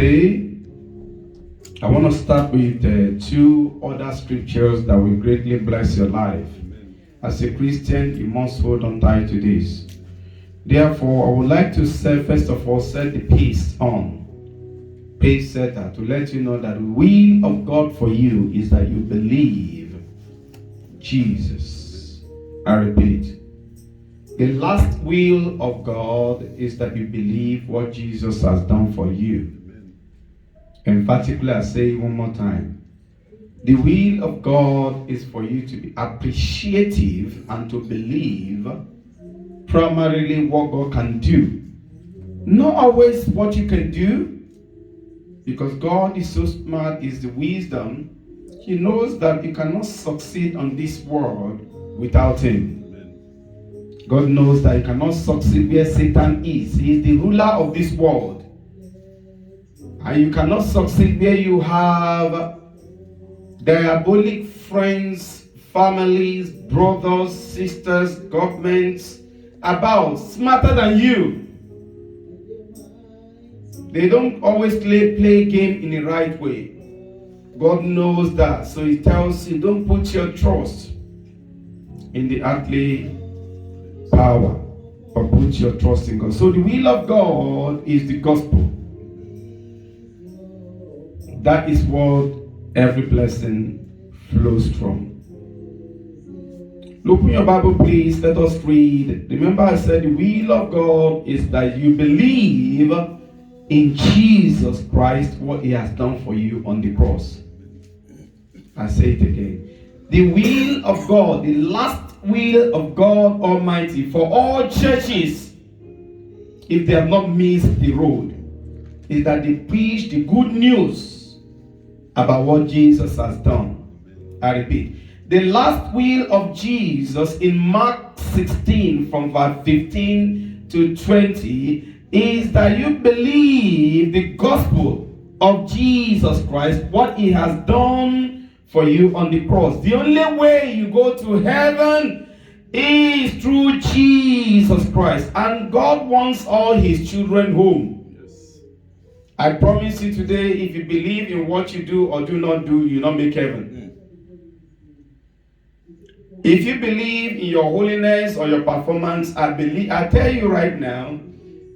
today, I want to start with two other scriptures that will greatly bless your life. As a Christian, you must hold on tight to this. Therefore, I would like to first of all set the pace setter, to let you know that the will of God for you is that you believe Jesus. I repeat, the last will of God is that you believe what Jesus has done for you. Emphatically, I say it one more time. The will of God is for you to be appreciative and to believe primarily what God can do. Not always what you can do, because God is so smart, is the wisdom. He knows that you cannot succeed on this world without Him. God knows that you cannot succeed where Satan is. He is the ruler of this world. And you cannot succeed where you have diabolic friends, families, brothers, sisters, governments about smarter than you. They don't always play game in the right way. God knows that. So He tells you, don't put your trust in the earthly power, but put your trust in God. So the will of God is the gospel. That is what every blessing flows from. Open your Bible, please. Let us read. Remember, I said the will of God is that you believe in Jesus Christ, what He has done for you on the cross. I say it again. The will of God, the last will of God Almighty for all churches, if they have not missed the road, is that they preach the good news about what Jesus has done. I repeat, the last will of Jesus in Mark 16 from verse 15 to 20 is that you believe the gospel of Jesus Christ, what He has done for you on the cross. The only way you go to heaven is through Jesus Christ. And God wants all His children home. I promise you today, if you believe in what you do or do not do, you will not make heaven. If you believe in your holiness or your performance, I tell you right now,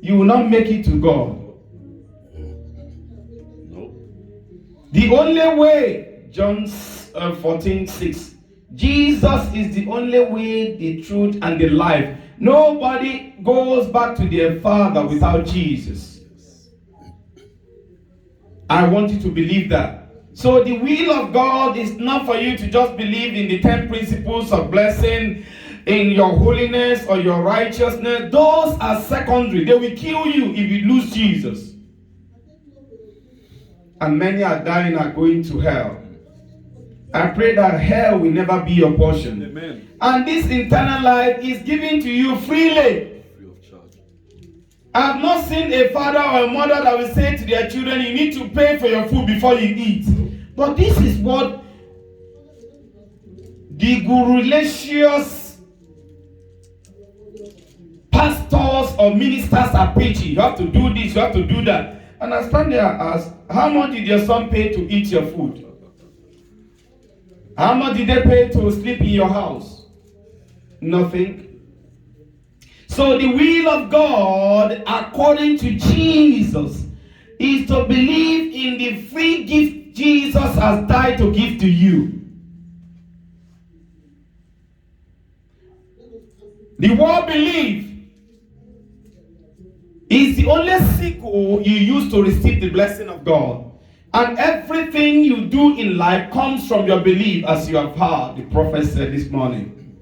you will not make it to God. No. The only way, John 14:6, Jesus is the only way, the truth, and the life. Nobody goes back to their Father without Jesus. I want you to believe that. So the will of God is not for you to just believe in the 10 principles of blessing, in your holiness or your righteousness. Those are secondary. They will kill you if you lose Jesus. And many are dying, are going to hell. I pray that hell will never be your portion. Amen. And this eternal life is given to you freely. I have not seen a father or a mother that will say to their children, you need to pay for your food before you eat. But this is what the guru-religious pastors or ministers are preaching. You have to do this, you have to do that. And I stand there and ask, how much did your son pay to eat your food? How much did they pay to sleep in your house? Nothing. So the will of God, according to Jesus, is to believe in the free gift Jesus has died to give to you. The word believe is the only sickle you use to receive the blessing of God. And everything you do in life comes from your belief, as you have heard the prophet said this morning.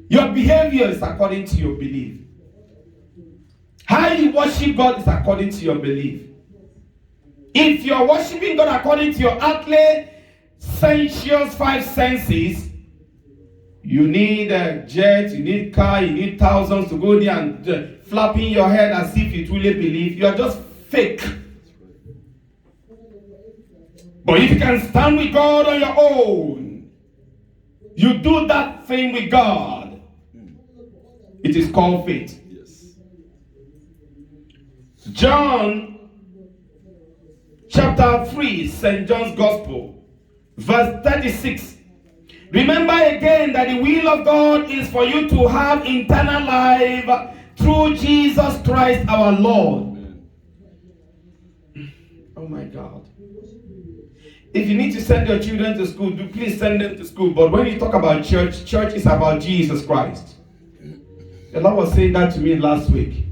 Your behavior is according to your belief. How you worship God is according to your belief. If you're worshiping God according to your earthly, sensuous 5 senses, you need a jet, you need car, you need thousands to go there and flapping your head as if you truly believe. You are just fake. But if you can stand with God on your own, you do that thing with God, it is called faith. John chapter 3, St. John's Gospel, verse 36. Remember again that the will of God is for you to have eternal life through Jesus Christ our Lord. Oh my God. If you need to send your children to school, do please send them to school. But when you talk about church, church is about Jesus Christ. The Lord was saying that to me last week.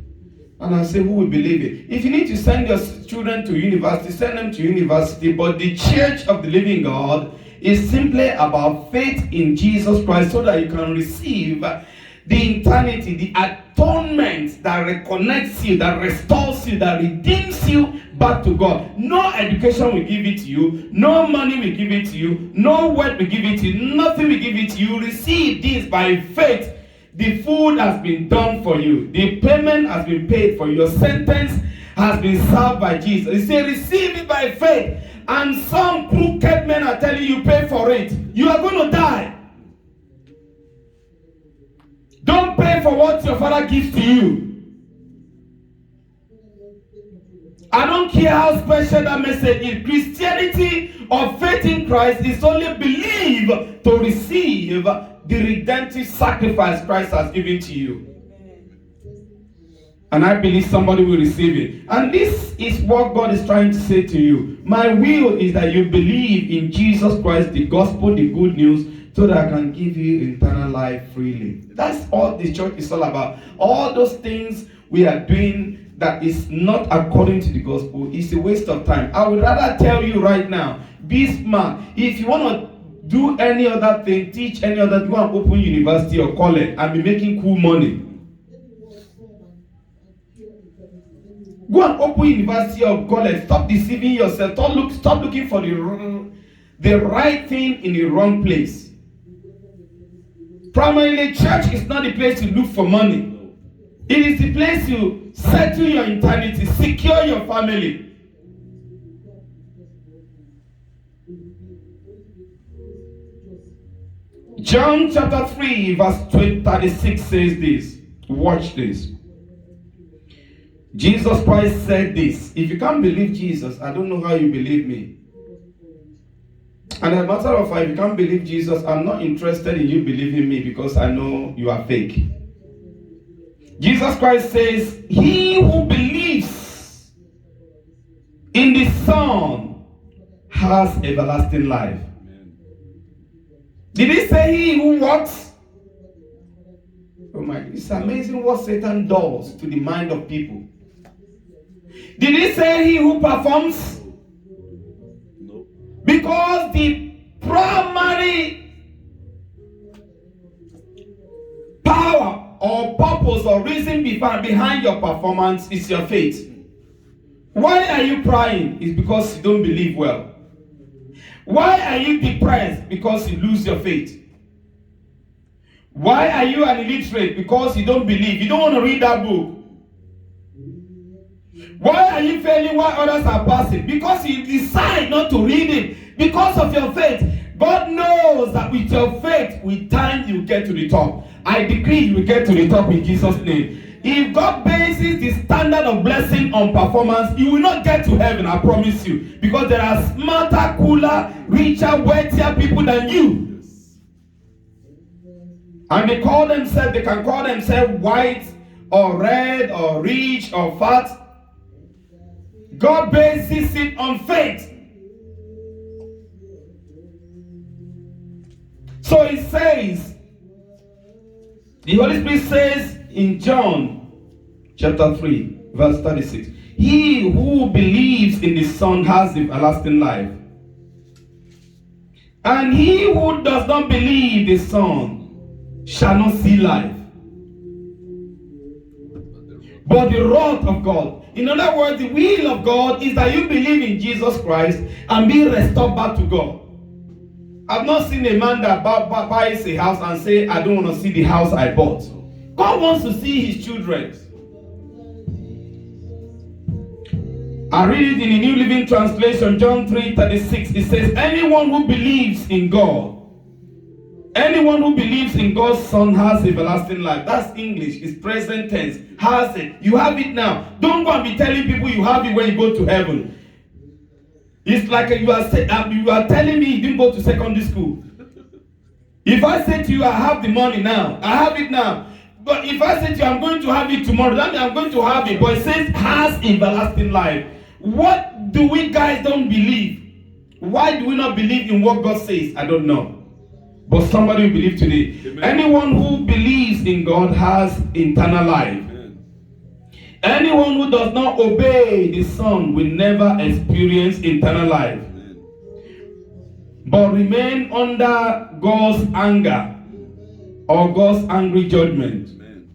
And I say, who will believe it? If you need to send your children to university, send them to university. But the church of the living God is simply about faith in Jesus Christ so that you can receive the eternity, the atonement that reconnects you, that restores you, that redeems you back to God. No education will give it to you. No money will give it to you. No word will give it to you. Nothing will give it to you. You receive this by faith. The food has been done for you. The payment has been paid for you. Your sentence has been served by Jesus. He said, receive it by faith. And some crooked men are telling you, pay for it. You are going to die. Don't pay for what your father gives to you. I don't care how special that message is. Christianity or faith in Christ is only believe to receive the redemptive sacrifice Christ has given to you. And I believe somebody will receive it. And this is what God is trying to say to you. My will is that you believe in Jesus Christ, the gospel, the good news, so that I can give you eternal life freely. That's all the church is all about. All those things we are doing that is not according to the gospel is a waste of time. I would rather tell you right now, be smart. If you want to do any other thing, teach any other, go and open university or college and be making cool money. Go and open university or college. Stop deceiving yourself. Stop looking for the right thing in the wrong place. Primarily, church is not the place to look for money. It is the place to settle your eternity, secure your family. John chapter 3 verse 36 says this. Watch this. Jesus Christ said this. If you can't believe Jesus, I don't know how you believe me. And as a matter of fact, if you can't believe Jesus, I'm not interested in you believing me because I know you are fake. Jesus Christ says, he who believes in the Son has everlasting life. Did he say he who walks? Oh my, it's amazing what Satan does to the mind of people. Did he say he who performs? No. Because the primary power or purpose or reason behind your performance is your faith. Why are you crying? It's because you don't believe well. Why are you depressed? Because you lose your faith. Why are you an illiterate? Because you don't believe. You don't want to read that book. Why are you failing while others are passing? Because you decide not to read it. Because of your faith. God knows that with your faith, with time you get to the top. I decree you will get to the top in Jesus' name. If God bases the standard of blessing on performance, you will not get to heaven, I promise you. Because there are smarter, cooler, richer, wealthier people than you. And they can call themselves white or red or rich or fat. God bases it on faith. So it says, the Holy Spirit says in John chapter 3 verse 36, he who believes in the Son has everlasting life. And he who does not believe the Son shall not see life, but the wrath of God. In other words, the will of God is that you believe in Jesus Christ and be restored back to God. I've not seen a man that buys a house and say, I don't want to see the house I bought. God wants to see his children. I read it in the New Living Translation, John 3:36. It says, anyone who believes in God, anyone who believes in God's Son has everlasting life. That's English. It's present tense. Has it. You have it now. Don't go and be telling people you have it when you go to heaven. It's like you are telling me you didn't go to secondary school. If I say to you, I have the money now, I have it now. But if I say to you, I'm going to have it tomorrow, that means I'm going to have it. But it says, has everlasting life. What do we guys don't believe? Why do we not believe in what God says? I don't know. But somebody will believe today. Amen. Anyone who believes in God has eternal life. Amen. Anyone who does not obey the Son will never experience eternal life. Amen. But remain under God's anger or God's angry judgment. Amen.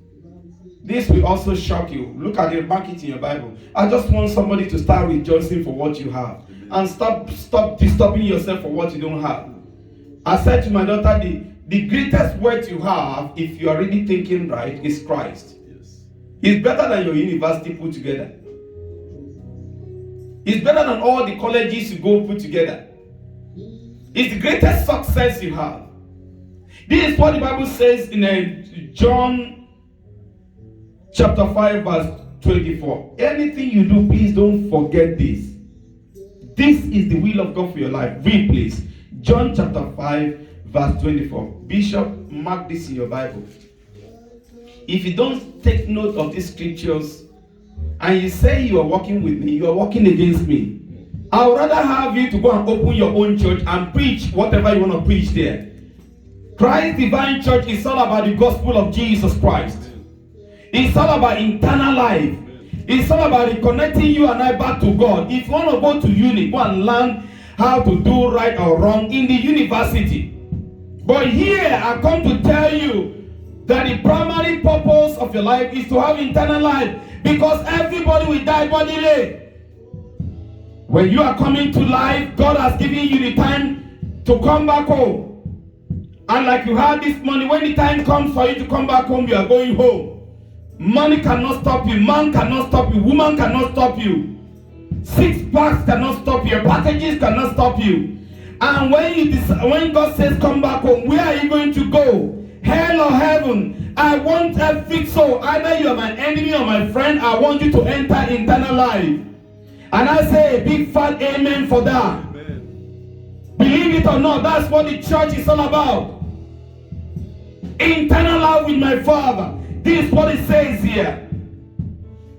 This will also shock you. Look at the market in your Bible. I just want somebody to start rejoicing for what you have. Amen. And stop disturbing yourself for what you don't have. I said to my daughter, the greatest wealth you have, if you are really thinking right, is Christ. Yes. It's better than your university put together. It's better than all the colleges you go put together. It's the greatest success you have. This is what the Bible says in John chapter 5 verse 24. Anything you do, please don't forget this. This is the will of God for your life. Read, please. John chapter 5 verse 24. Bishop, mark this in your Bible. If you don't take note of these scriptures and you say you are working with me, you are working against me. I would rather have you to go and open your own church and preach whatever you want to preach there. Christ Divine Church is all about the gospel of Jesus Christ. It's all about eternal life. It's all about reconnecting you and I back to God. If you want to go to uni, go and learn how to do right or wrong in the university. But here I come to tell you that the primary purpose of your life is to have eternal life, because everybody will die bodily. When you are coming to life, God has given you the time to come back home. And like you had this money, when the time comes for you to come back home, you are going home. Money cannot stop you, man cannot stop you, woman cannot stop you. 6 packs cannot stop you. Packages cannot stop you. And when God says come back home, where are you going to go? Hell or heaven? I want a fix soul. Either you are my enemy or my friend. I want you to enter eternal life. And I say a big fat amen for that. Amen. Believe it or not, that's what the church is all about. Eternal life with my Father. This is what it says here.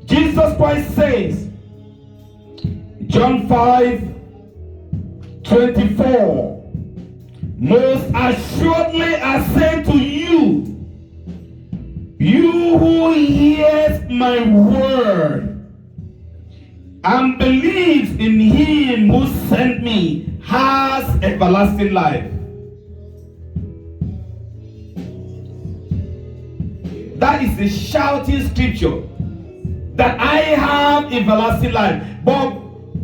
Jesus Christ says, John 5:24. Most assuredly I say to you, you who hears my word and believes in him who sent me has everlasting life. That is the shouting scripture, that I have everlasting life. But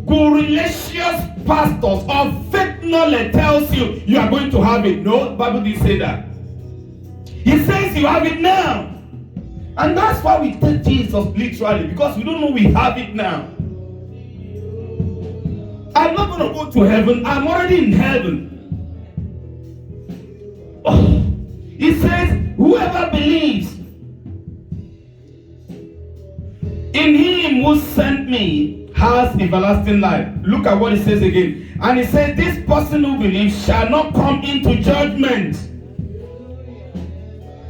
Correlations pastors of faith knowledge tells you you are going to have it. No, the Bible didn't say that. He says you have it now. And that's why we take Jesus literally, because we don't know we have it now. I'm not going to go to heaven. I'm already in heaven. Oh. He says whoever believes in him who sent me has everlasting life. Look at what it says again. And it says this person who believes shall not come into judgment.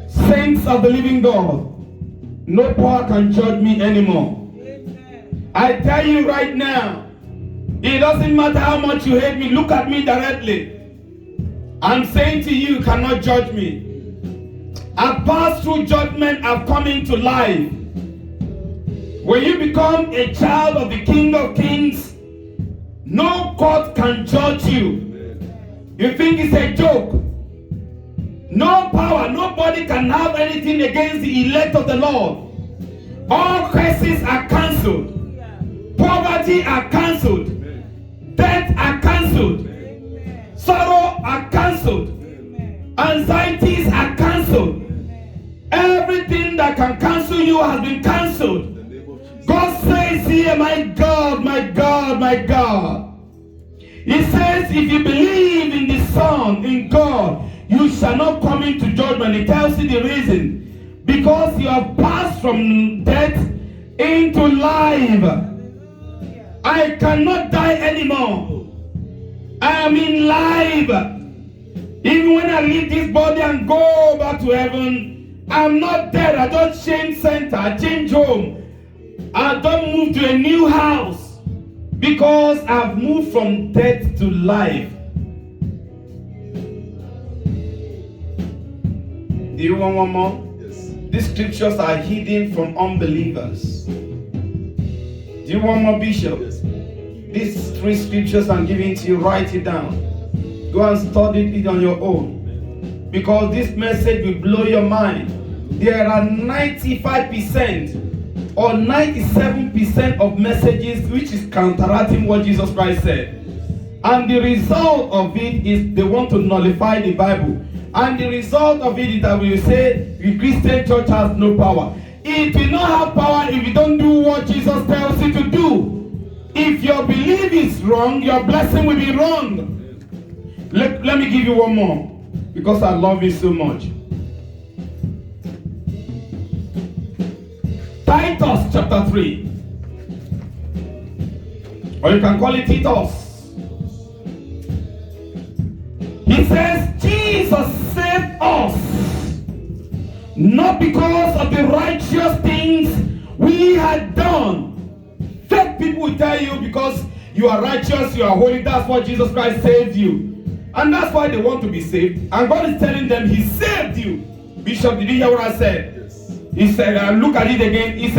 Saints of the living God, no power can judge me anymore. I tell you right now, it doesn't matter how much you hate me. Look at me directly. I'm saying to you, you cannot judge me. I've passed through judgment. I've come into life. When you become a child of the King of Kings, no court can judge you. You think it's a joke? No power, nobody can have anything against the elect of the Lord. All curses are cancelled. Poverty are cancelled. Death are cancelled. Sorrow are cancelled. Anxieties are cancelled. Everything that can cancel you has been cancelled. God says here, my God, my God, my God. He says, if you believe in the Son, in God, you shall not come into judgment. He tells you the reason. Because you have passed from death into life. I cannot die anymore. I am in life. Even when I leave this body and go back to heaven, I'm not dead. I don't change center. I change home. I don't move to a new house because I've moved from death to life. Do you want one more? Yes. These scriptures are hidden from unbelievers. Do you want more, Bishop? Yes. These 3 scriptures I'm giving to you, write it down. Go and study it on your own. Because this message will blow your mind. There are 95% or 97% of messages which is counteracting what Jesus Christ said. And the result of it is they want to nullify the Bible. And the result of it is that we will say the Christian church has no power. It will not have power if you don't do what Jesus tells you to do. If your belief is wrong, your blessing will be wrong. Let me give you one more, because I love you so much. Titus chapter 3. Or you can call it Titus. He says, Jesus saved us, not because of the righteous things we had done. Fake people will tell you because you are righteous, you are holy, that's why Jesus Christ saved you. And that's why they want to be saved. And God is telling them He saved you. Bishop, did you hear what I said? Yes. He said, look at it again. He said,